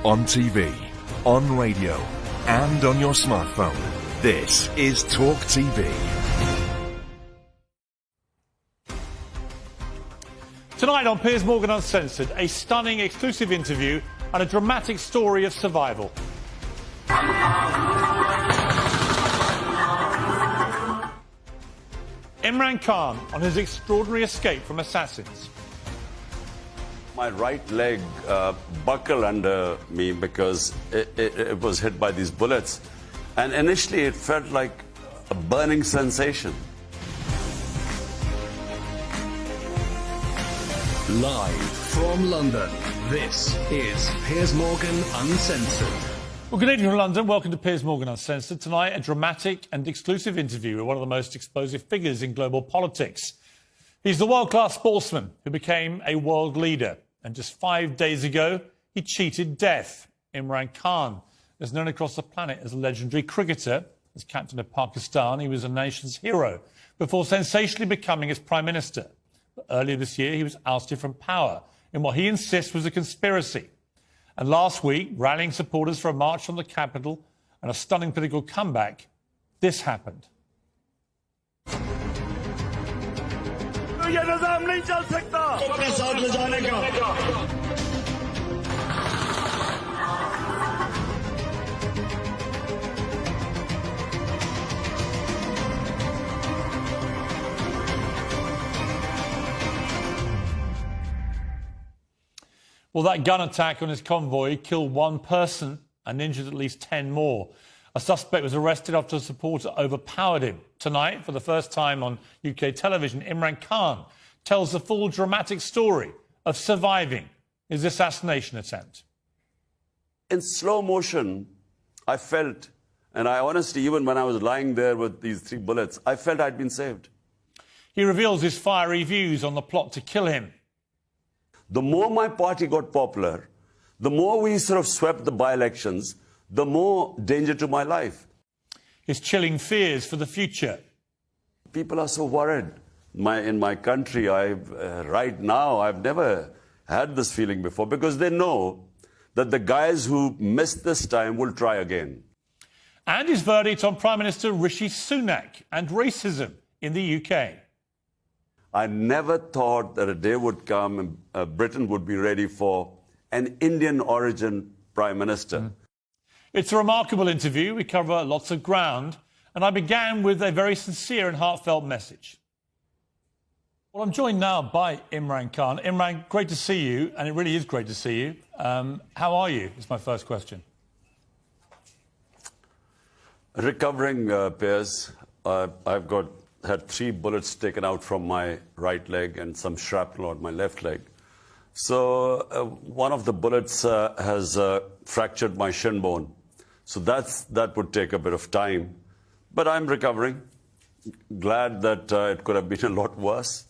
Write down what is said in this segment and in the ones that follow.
on TV, on radio, and on your smartphone. This is TalkTV. Tonight on Piers Morgan Uncensored, a stunning exclusive interview and a dramatic story of survival. Imran Khan on his extraordinary escape from assassins. My right leg buckled under me because it was hit by these bullets. And initially it felt like a burning sensation. Live from London, this is Piers Morgan Uncensored. Well, good evening from London. Welcome to Piers Morgan Uncensored. Tonight, a dramatic and exclusive interview with one of the most explosive figures in global politics. He's the world-class sportsman who became a world leader. And just 5 days ago, he cheated death. Imran Khan is known across the planet as a legendary cricketer. As captain of Pakistan, he was a nation's hero before sensationally becoming its prime minister. But earlier this year, he was ousted from power in what he insists was a conspiracy. And last week, rallying supporters for a march from the capital and a stunning political comeback, this happened. Well, that gun attack on his convoy killed one person and injured at least 10 more. A suspect was arrested after a supporter overpowered him. Tonight, for the first time on UK television, Imran Khan tells the full dramatic story of surviving his assassination attempt. In slow motion, I felt, and I honestly, even when I was lying there with these 3 bullets, I felt I'd been saved. He reveals his fiery views on the plot to kill him. The more my party got popular, the more we sort of swept the by-elections, the more danger to my life. His chilling fears for the future. People are so worried. In my country, right now, I've never had this feeling before because they know that the guys who missed this time will try again. And his verdict on Prime Minister Rishi Sunak and racism in the UK. I never thought that a day would come and Britain would be ready for an Indian origin Prime Minister. It's a remarkable interview. We cover lots of ground. And I began with a very sincere and heartfelt message. Well, I'm joined now by Imran Khan. Imran, great to see you. And it really is great to see you. How are you? Is my first question. Recovering, Piers. I've had 3 bullets taken out from my right leg and some shrapnel on my left leg. So one of the bullets has fractured my shin bone. So that would take a bit of time. But I'm recovering. Glad that it could have been a lot worse.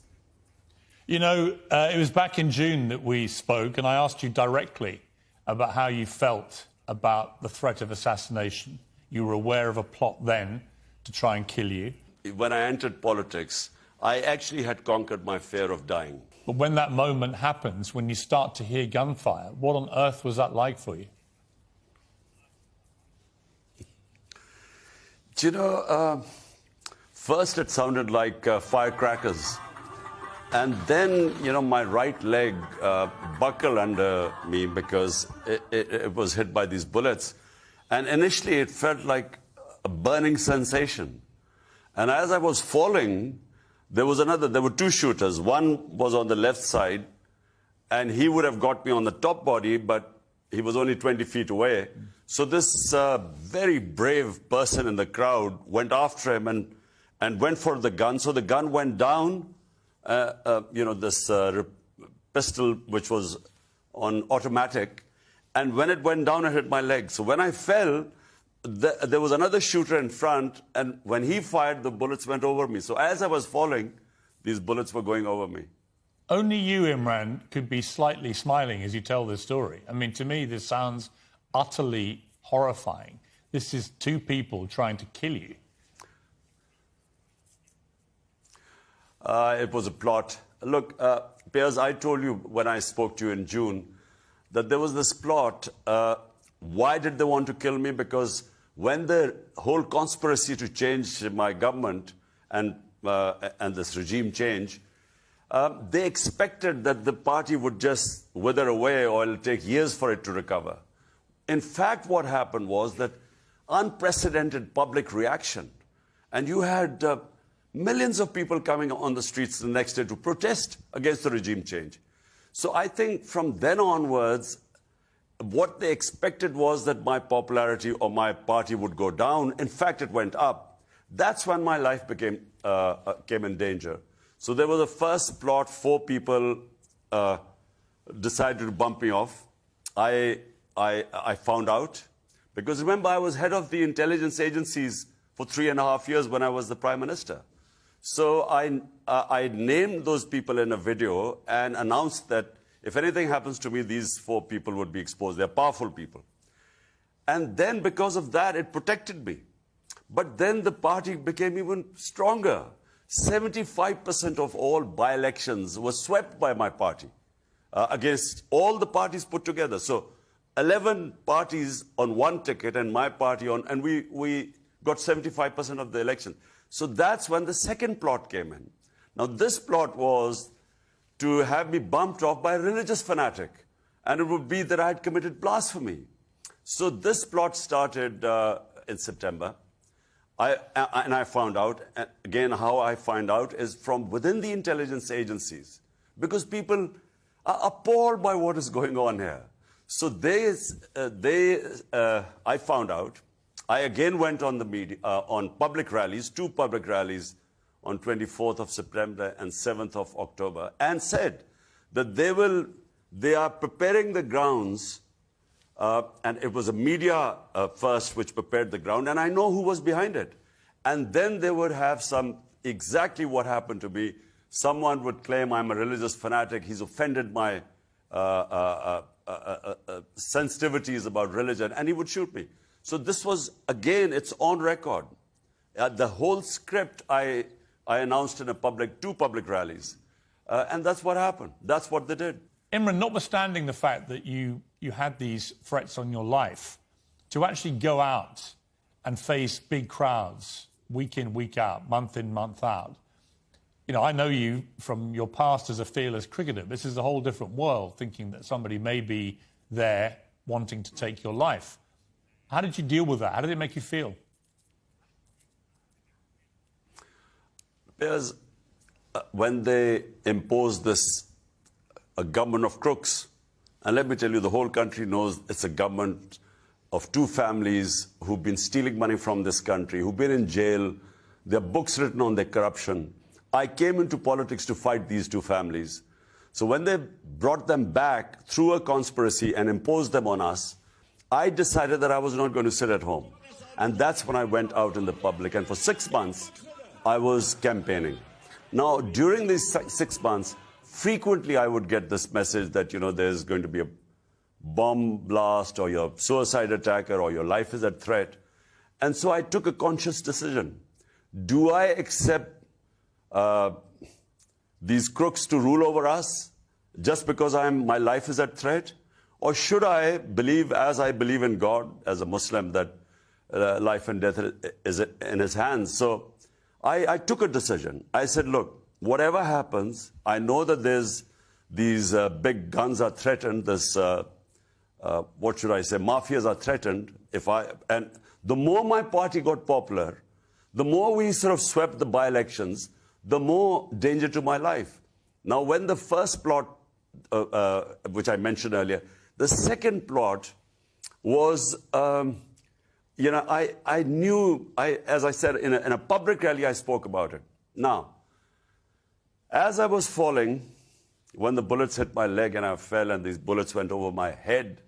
You know, it was back in June that we spoke, and I asked you directly about how you felt about the threat of assassination. You were aware of a plot then to try and kill you. When I entered politics, I actually had conquered my fear of dying. But when that moment happens, when you start to hear gunfire, what on earth was that like for you? Do you know, first it sounded like firecrackers. And then, you know, my right leg buckled under me because it was hit by these bullets. And initially it felt like a burning sensation. And as I was falling, there were 2 shooters. One was on the left side, and he would have got me on the top body, but he was only 20 feet away. So this very brave person in the crowd went after him and went for the gun. So the gun went down, this pistol, which was on automatic. And when it went down, it hit my leg. So when I fell, there was another shooter in front, and when he fired, the bullets went over me. So as I was falling, these bullets were going over me. Only you, Imran, could be slightly smiling as you tell this story. I mean, to me, this sounds utterly horrifying. This is 2 people trying to kill you. It was a plot. Look, Piers, I told you when I spoke to you in June that there was this plot. Why did they want to kill me? Because when the whole conspiracy to change my government and this regime change, they expected that the party would just wither away or it'll take years for it to recover. In fact, what happened was that unprecedented public reaction. And you had millions of people coming on the streets the next day to protest against the regime change. So I think from then onwards, what they expected was that my popularity or my party would go down. In fact, it went up. That's when my life came in danger. So there was a first plot, 4 people decided to bump me off. I found out, because remember, I was head of the intelligence agencies for 3.5 years when I was the Prime Minister. So I named those people in a video and announced that if anything happens to me, these 4 people would be exposed. They're powerful people. And then because of that, it protected me. But then the party became even stronger. 75% of all by-elections were swept by my party against all the parties put together. So 11 parties on one ticket and my party on, and we got 75% of the election. So that's when the second plot came in. Now this plot was to have me bumped off by a religious fanatic, and it would be that I had committed blasphemy. So this plot started in September. And I found out, again, how I find out is from within the intelligence agencies, because people are appalled by what is going on here. So I found out. I again went on the media, on public rallies, 2 public rallies on 24th of September and 7th of October, and said that they are preparing the grounds, and it was a media first which prepared the ground, and I know who was behind it. And then they would have exactly what happened to me. Someone would claim I'm a religious fanatic, he's offended my sensitivities about religion, and he would shoot me. So this was, again, it's on record. The whole script I announced in 2 public rallies. And that's what happened. That's what they did. Imran, notwithstanding the fact that you had these threats on your life, to actually go out and face big crowds week in, week out, month in, month out. You know, I know you from your past as a fearless cricketer. This is a whole different world, thinking that somebody may be there wanting to take your life. How did you deal with that? How did it make you feel? Because when they imposed this a government of crooks, and let me tell you, the whole country knows it's a government of 2 families who've been stealing money from this country, who've been in jail, their books written on their corruption. I came into politics to fight these 2 families. So when they brought them back through a conspiracy and imposed them on us, I decided that I was not going to sit at home. And that's when I went out in the public. And for 6 months, I was campaigning. Now, during these 6 months, frequently I would get this message that, you know, there's going to be a bomb blast or your suicide attacker or your life is at threat. And so I took a conscious decision. Do I accept these crooks to rule over us just because my life is at threat? Or should I believe, as I believe in God, as a Muslim, that life and death is in His hands? So I took a decision. I said, look, whatever happens, I know that there's these big guns are threatened, this, what should I say, mafias are threatened. And the more my party got popular, the more we sort of swept the by-elections, the more danger to my life. Now, when the first plot, which I mentioned earlier, the second plot was, you know, I knew, as I said, in a public rally, I spoke about it. Now, as I was falling, when the bullets hit my leg and I fell and these bullets went over my head,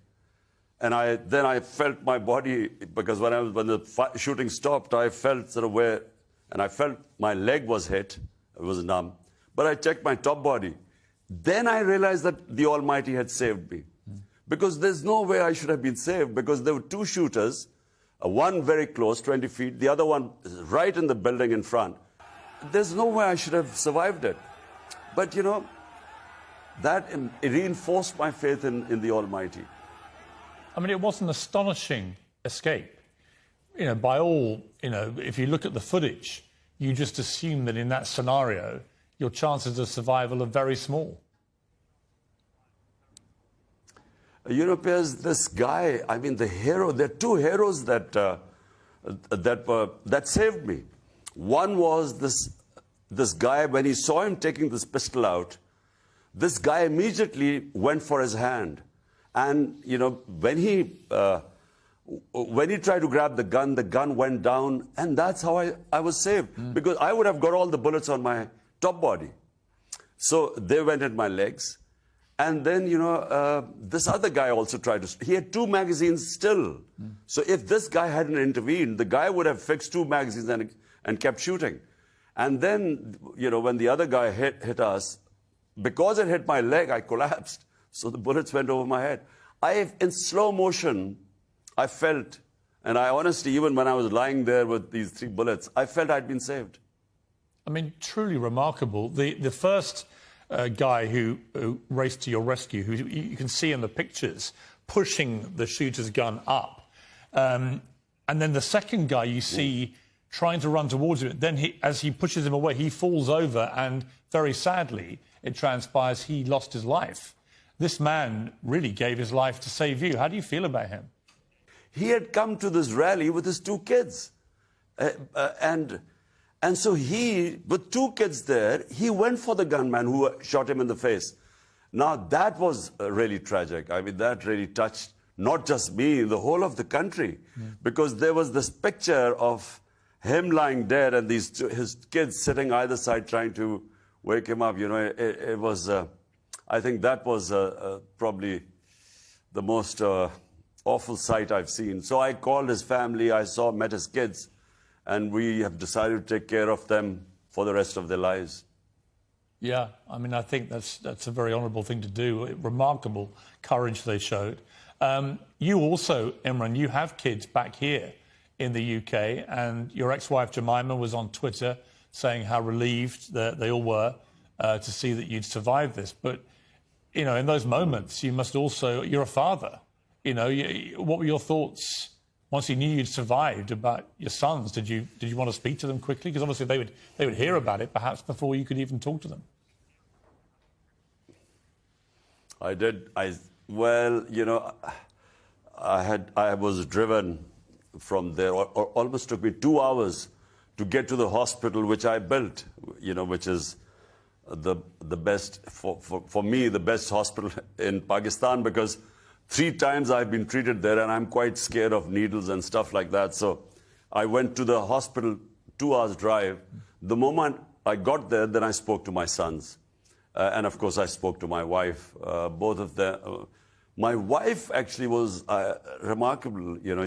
and then I felt my body, because when the shooting stopped, I felt sort of and I felt my leg was hit, it was numb, but I checked my top body. Then I realized that the Almighty had saved me. Because there's no way I should have been saved, because there were 2 shooters, one very close, 20 feet, the other one right in the building in front. There's no way I should have survived it. But, you know, that reinforced my faith in the Almighty. I mean, it was an astonishing escape. You know, by all, you know, if you look at the footage, you just assume that in that scenario, your chances of survival are very small. You know, Piers, this guy, I mean, the hero, there are two heroes that saved me. One was this guy, when he saw him taking this pistol out, this guy immediately went for his hand. And, you know, when he tried to grab the gun went down, and that's how I was saved. Because I would have got all the bullets on my top body. So they went at my legs. And then, you know, this other guy also tried to... He had 2 magazines still. So if this guy hadn't intervened, the guy would have fixed 2 magazines and kept shooting. And then, you know, when the other guy hit us, because it hit my leg, I collapsed. So the bullets went over my head. In slow motion, I felt, and I honestly, even when I was lying there with these 3 bullets, I felt I'd been saved. I mean, truly remarkable. The first guy who raced to your rescue, who you can see in the pictures, pushing the shooter's gun up. And then the second guy you see trying to run towards him. Then as he pushes him away, he falls over, and very sadly, it transpires he lost his life. This man really gave his life to save you. How do you feel about him? He had come to this rally with his 2 kids. And so he, with 2 kids there, he went for the gunman who shot him in the face. Now, that was really tragic. I mean, that really touched not just me, the whole of the country. Because there was this picture of him lying dead and his kids sitting either side trying to wake him up. You know, it was... I think that was probably the most awful sight I've seen. So I called his family, met his kids, and we have decided to take care of them for the rest of their lives. Yeah, I mean, I think that's a very honourable thing to do. Remarkable courage they showed. You also, Imran, you have kids back here in the UK, and your ex-wife Jemima was on Twitter saying how relieved that they all were to see that you'd survived this. But you know, in those moments, you must also... You're a father. You know, what were your thoughts once you knew you'd survived about your sons? Did you want to speak to them quickly? Because obviously they would hear about it perhaps before you could even talk to them. I did. Well, you know, I was driven from there. Almost took me 2 hours to get to the hospital which I built. You know, which is the best, for me, the best hospital in Pakistan, because 3 times I've been treated there and I'm quite scared of needles and stuff like that. So I went to the hospital, 2 hours drive. The moment I got there, then I spoke to my sons. And of course I spoke to my wife, both of them. My wife actually was remarkable. You know,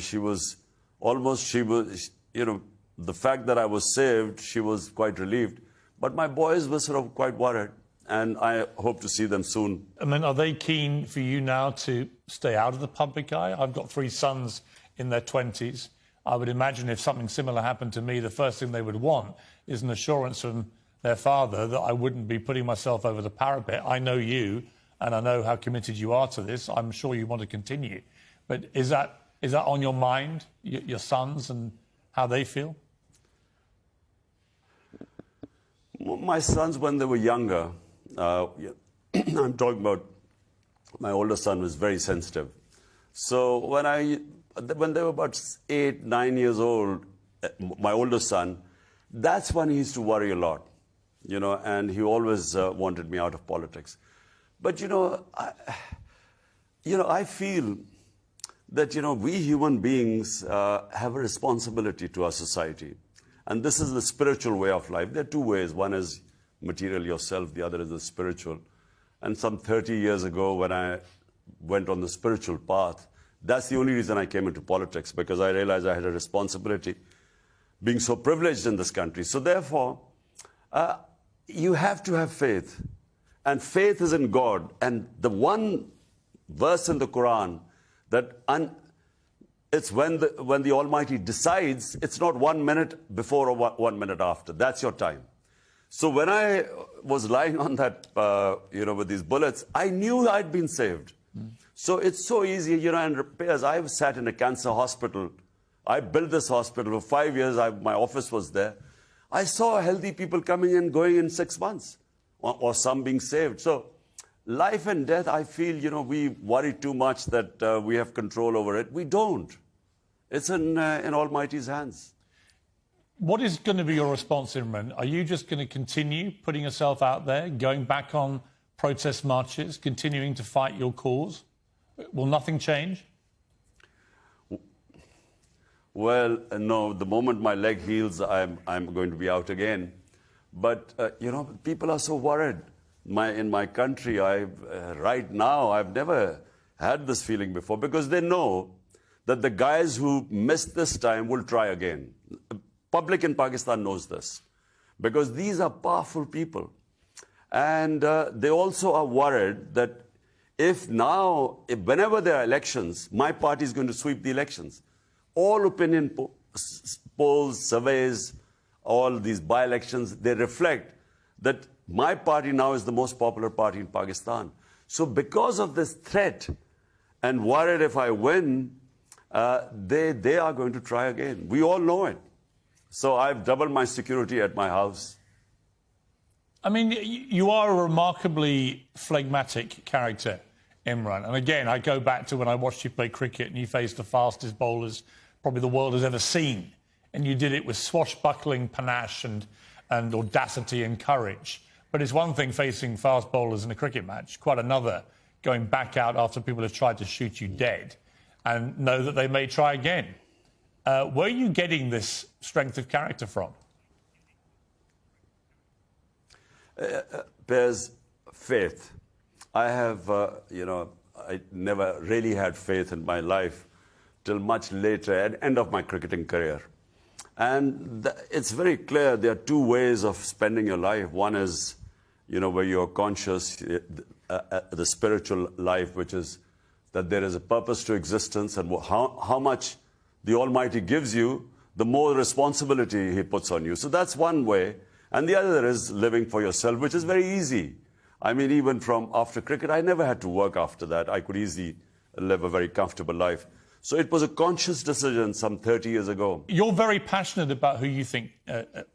you know, the fact that I was saved, she was quite relieved. But my boys were sort of quite worried, and I hope to see them soon. I mean, are they keen for you now to stay out of the public eye? I've got 3 sons in their 20s. I would imagine if something similar happened to me, the first thing they would want is an assurance from their father that I wouldn't be putting myself over the parapet. I know you, and I know how committed you are to this. I'm sure you want to continue. But is that on your mind, your sons, and how they feel? My sons, when they were younger, I'm talking about my older son was very sensitive. So when they were about 8, 9 years old, my older son, that's when he used to worry a lot, you know, and he always wanted me out of politics. But, you know, I feel that, you know, we human beings have a responsibility to our society. And this is the spiritual way of life. There are 2 ways. One is material yourself, the other is the spiritual. And some 30 years ago, when I went on the spiritual path, that's the only reason I came into politics, because I realized I had a responsibility being so privileged in this country. So therefore, you have to have faith. And faith is in God. And the one verse in the Quran that it's when the Almighty decides, it's not 1 minute before or 1 minute after. That's your time. So when I was lying on that, with these bullets, I knew I'd been saved. So it's so easy, and Piers, I've sat in a cancer hospital. I built this hospital for 5 years. My office was there. I saw healthy people coming and going in 6 months, or some being saved. So life and death, I feel, we worry too much that we have control over it. We don't. It's in Almighty's hands. What is going to be your response, Imran? Are you just going to continue putting yourself out there, going back on protest marches, continuing to fight your cause? Will nothing change? Well, no, the moment my leg heals, I'm going to be out again. But, people are so worried. In my country, right now, I've never had this feeling before, because they know that the guys who missed this time will try again. Public in Pakistan knows this, because these are powerful people. And they also are worried that whenever there are elections, my party is going to sweep the elections. All opinion polls, surveys, all these by-elections, they reflect that my party now is the most popular party in Pakistan. So because of this threat, and worried if I win, they are going to try again. We all know it. So I've doubled my security at my house. I mean, you are a remarkably phlegmatic character, Imran. And again, I go back to when I watched you play cricket and you faced the fastest bowlers probably the world has ever seen. And you did it with swashbuckling panache and audacity and courage. But it's one thing facing fast bowlers in a cricket match, quite another going back out after people have tried to shoot you dead and know that they may try again. Where are you getting this strength of character from? There's faith. I have, I never really had faith in my life till much later, at the end of my cricketing career. And it's very clear there are two ways of spending your life. One is, where you're conscious, the spiritual life, which is that there is a purpose to existence, and how much the Almighty gives you, the more responsibility He puts on you. So that's one way. And the other is living for yourself, which is very easy. I mean, even from after cricket, I never had to work after that. I could easily live a very comfortable life. So it was a conscious decision some 30 years ago. You're very passionate about who you think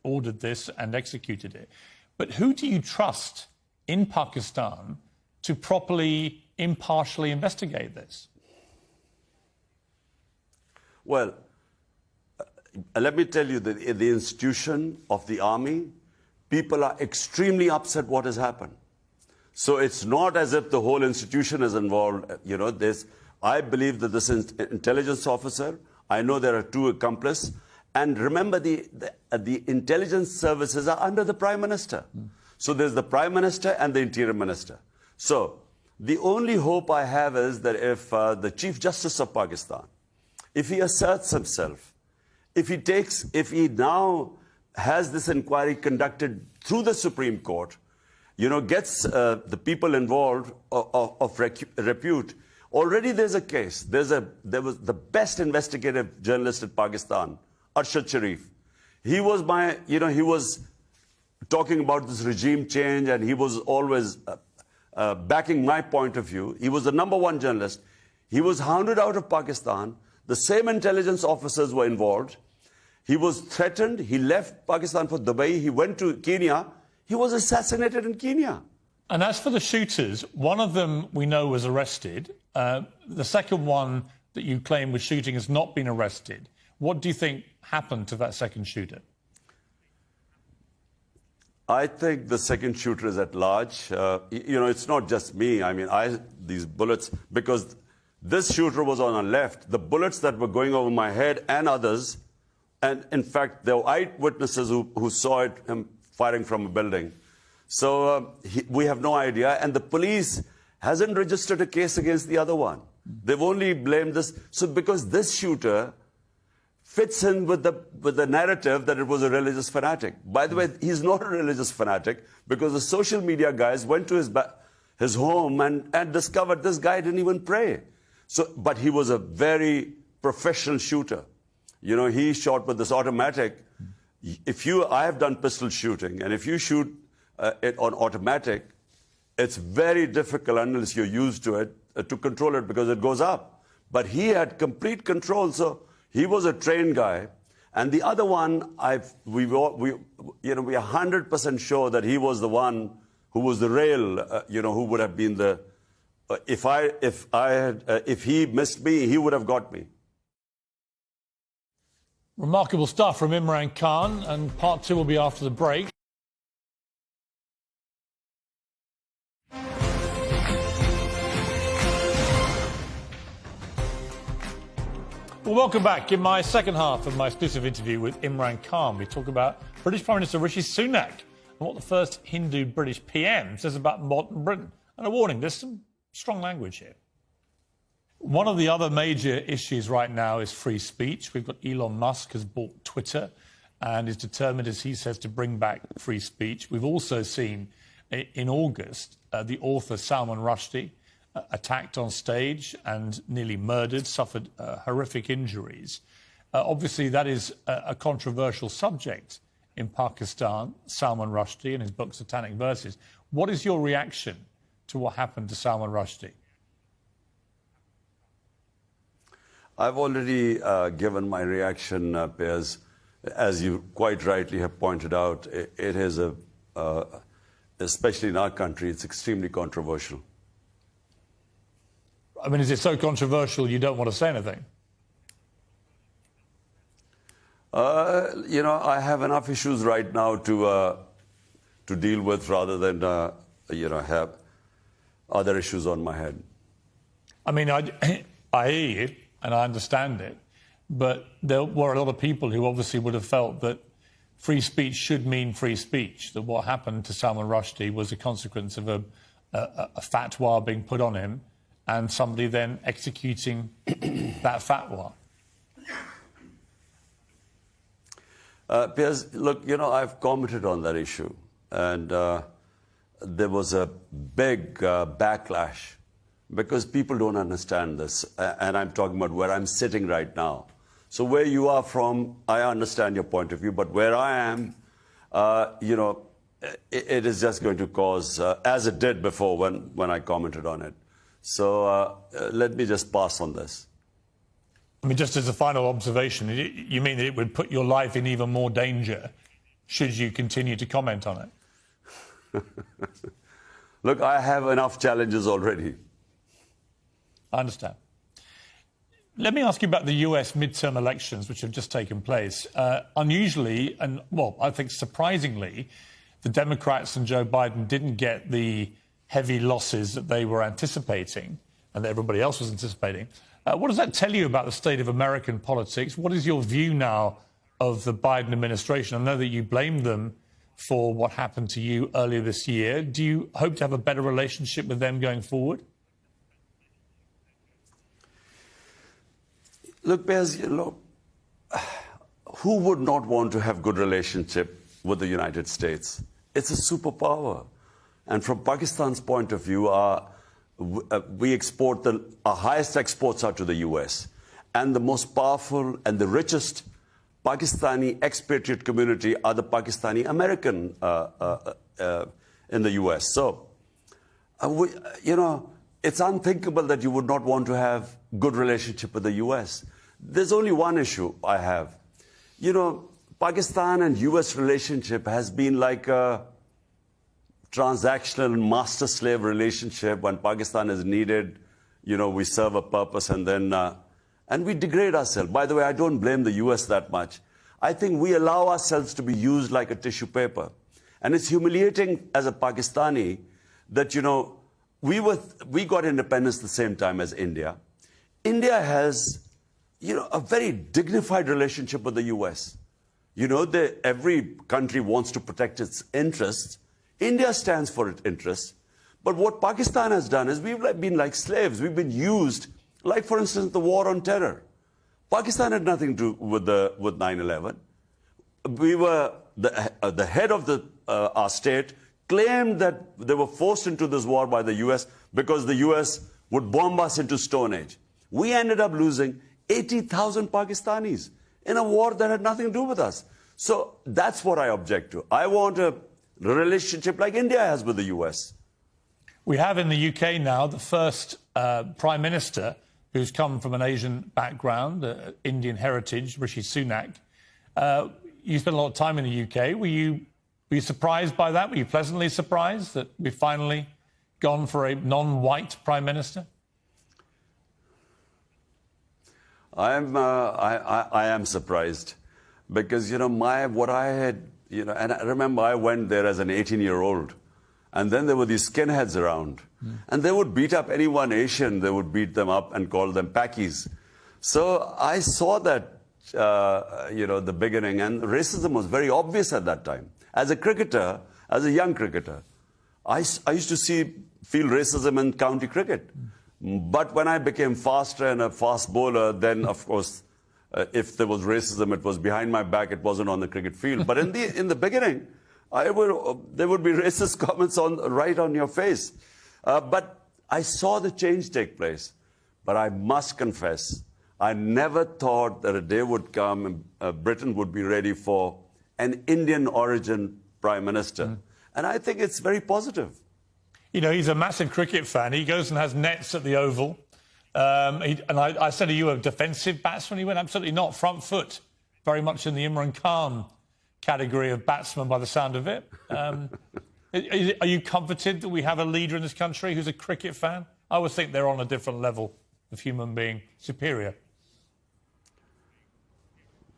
ordered this and executed it. But who do you trust in Pakistan to properly, impartially investigate this? Well, let me tell you that in the institution of the army, people are extremely upset what has happened. So it's not as if the whole institution is involved. I believe that this intelligence officer, I know there are two accomplices, and remember the intelligence services are under the Prime Minister. So there's the Prime Minister and the Interior Minister. So the only hope I have is that if the Chief Justice of Pakistan, if he asserts himself, if he now has this inquiry conducted through the Supreme Court, gets the people involved of repute. Already there's a case. There was the best investigative journalist in Pakistan, Arshad Sharif. He was he was talking about this regime change, and he was always backing my point of view. He was the #1 journalist. He was hounded out of Pakistan. The same intelligence officers were involved. He was threatened. He left Pakistan for Dubai. He went to Kenya. He was assassinated in Kenya. And as for the shooters, one of them we know was arrested. The second one that you claim was shooting has not been arrested. What do you think happened to that second shooter? I think the second shooter is at large. It's not just me. I mean, these bullets, because this shooter was on our left. The bullets that were going over my head and others, and in fact, there were eyewitnesses who saw him firing from a building. So we have no idea. And the police hasn't registered a case against the other one. They've only blamed this. So because this shooter fits in with the narrative that it was a religious fanatic. By the way, he's not a religious fanatic, because the social media guys went to his home and discovered this guy didn't even pray. But he was a very professional shooter. He shot with this automatic, I have done pistol shooting, and if you shoot it on automatic, it's very difficult unless you're used to it to control it because it goes up. But he had complete control, so he was a trained guy. And the other one, we are 100% sure that he was the one who was the real, who would have been the. If he missed me, he would have got me. Remarkable stuff from Imran Khan, and part two will be after the break. Well, welcome back. In my second half of my exclusive interview with Imran Khan, we talk about British Prime Minister Rishi Sunak and what the first Hindu British PM says about modern Britain. And a warning, there's some strong language here. One of the other major issues right now is free speech. We've got Elon Musk has bought Twitter and is determined, as he says, to bring back free speech. We've also seen in August the author Salman Rushdie attacked on stage and nearly murdered, suffered horrific injuries. Obviously, that is a controversial subject in Pakistan, Salman Rushdie and his book Satanic Verses. What is your reaction to what happened to Salman Rushdie? I've already given my reaction, Piers. As you quite rightly have pointed out, it is especially in our country, it's extremely controversial. I mean, is it so controversial you don't want to say anything? I have enough issues right now to deal with rather than, have other issues on my head. I mean, I hear you and I understand it, but there were a lot of people who obviously would have felt that free speech should mean free speech, that what happened to Salman Rushdie was a consequence of a fatwa being put on him and somebody then executing that fatwa. Piers, look, I've commented on that issue, and there was a big backlash because people don't understand this, and I'm talking about where I'm sitting right now. So where you are from, I understand your point of view, but where I am, it is just going to cause, as it did before when I commented on it. So let me just pass on this. I mean, just as a final observation, you mean that it would put your life in even more danger should you continue to comment on it? Look, I have enough challenges already. I understand. Let me ask you about the US midterm elections, which have just taken place. Unusually, and, well, I think surprisingly, the Democrats and Joe Biden didn't get the heavy losses that they were anticipating and that everybody else was anticipating. What does that tell you about the state of American politics? What is your view now of the Biden administration? I know that you blamed them for what happened to you earlier this year. Do you hope to have a better relationship with them going forward? Look, Piers, who would not want to have good relationship with the United States? It's a superpower. And from Pakistan's point of view, we export our highest exports are to the US. And the most powerful and the richest Pakistani expatriate community are the Pakistani American in the US. So, it's unthinkable that you would not want to have good relationship with the US. There's only one issue I have. Pakistan and US relationship has been like a transactional master-slave relationship. When Pakistan is needed, we serve a purpose and then and we degrade ourselves. By the way, I don't blame the US that much. I think we allow ourselves to be used like a tissue paper. And it's humiliating as a Pakistani that, we got independence at the same time as India. India has, a very dignified relationship with the US. Every country wants to protect its interests. India stands for its interests. But what Pakistan has done is we've been like slaves. We've been used, like, for instance, the war on terror. Pakistan had nothing to do with 9/11. We were, the head of our state claimed that they were forced into this war by the US because the US would bomb us into Stone Age. We ended up losing 80,000 Pakistanis in a war that had nothing to do with us. So that's what I object to. I want a relationship like India has with the US. We have in the UK now the first Prime Minister who's come from an Asian background, Indian heritage, Rishi Sunak. You spent a lot of time in the UK. Were you surprised by that? Were you pleasantly surprised that we've finally gone for a non-white Prime Minister? I am surprised because, what I had, and I remember I went there as an 18-year-old, and then there were these skinheads around, and they would beat up anyone Asian, they would beat them up and call them Pakis. So I saw that, the beginning, and racism was very obvious at that time. As a cricketer, as a young cricketer, I used to feel racism in county cricket. But when I became faster and a fast bowler, then, of course, if there was racism, it was behind my back, it wasn't on the cricket field. But in the beginning, there would be racist comments right on your face. But I saw the change take place. But I must confess, I never thought that a day would come and Britain would be ready for an Indian origin Prime Minister. And I think it's very positive. He's a massive cricket fan. He goes and has nets at the Oval. I said, are you a defensive batsman? He went, absolutely not. Front foot. Very much in the Imran Khan category of batsman by the sound of it. Are you comforted that we have a leader in this country who's a cricket fan? I would think they're on a different level of human being, superior.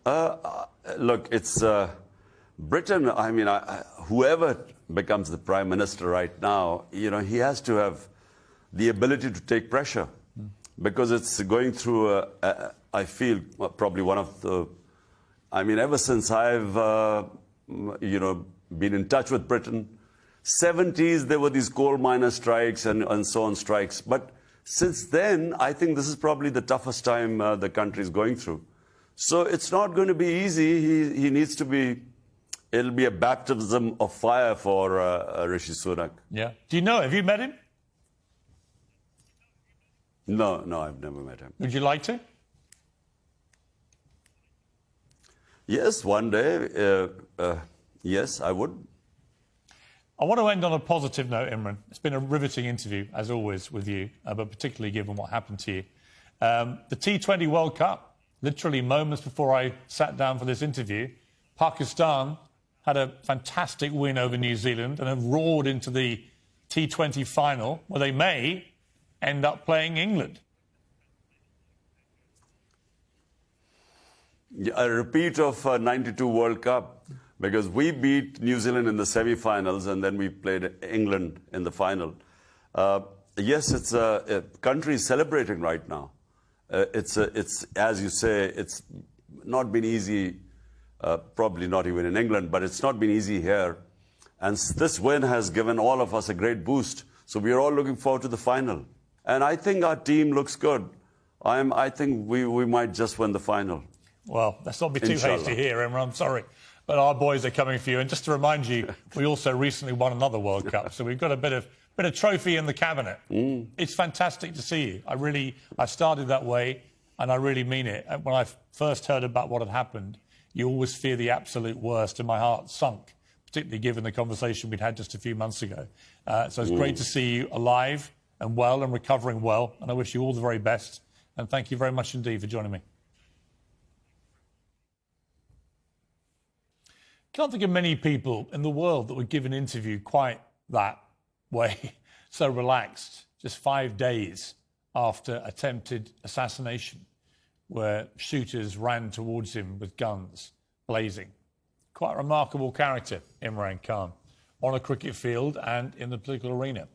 Look, it's Britain. I mean, whoever becomes the Prime Minister right now, he has to have the ability to take pressure because it's going through, I feel, probably one of the, ever since I've, been in touch with Britain, 70s, there were these coal miner strikes and so on strikes. But since then, I think this is probably the toughest time the country is going through. So it's not going to be easy. He needs to be, it'll be a baptism of fire for Rishi Sunak. Yeah. Do you know, have you met him? No, I've never met him. Would you like to? Yes, one day. Yes, I would. I want to end on a positive note, Imran. It's been a riveting interview, as always, with you, but particularly given what happened to you. The T20 World Cup, literally moments before I sat down for this interview, Pakistan had a fantastic win over New Zealand and have roared into the T20 final, where they may end up playing England. A repeat of 92 World Cup, because we beat New Zealand in the semi-finals and then we played England in the final. Yes, it's a country celebrating right now. It's as you say, it's not been easy. Probably not even in England, but it's not been easy here. And this win has given all of us a great boost. So we are all looking forward to the final. And I think our team looks good. I think we might just win the final. Well, let's not be too hasty here, Imran. I'm sorry. But our boys are coming for you. And just to remind you, we also recently won another World Cup. So we've got a bit of trophy in the cabinet. It's fantastic to see you. I started that way, and I really mean it. When I first heard about what had happened, you always fear the absolute worst, and my heart sunk, particularly given the conversation we'd had just a few months ago. So it's great to see you alive and well and recovering well, and I wish you all the very best. And thank you very much indeed for joining me. Can't think of many people in the world that would give an interview quite that way, so relaxed, just 5 days after attempted assassination, where shooters ran towards him with guns blazing. Quite a remarkable character, Imran Khan, on a cricket field and in the political arena.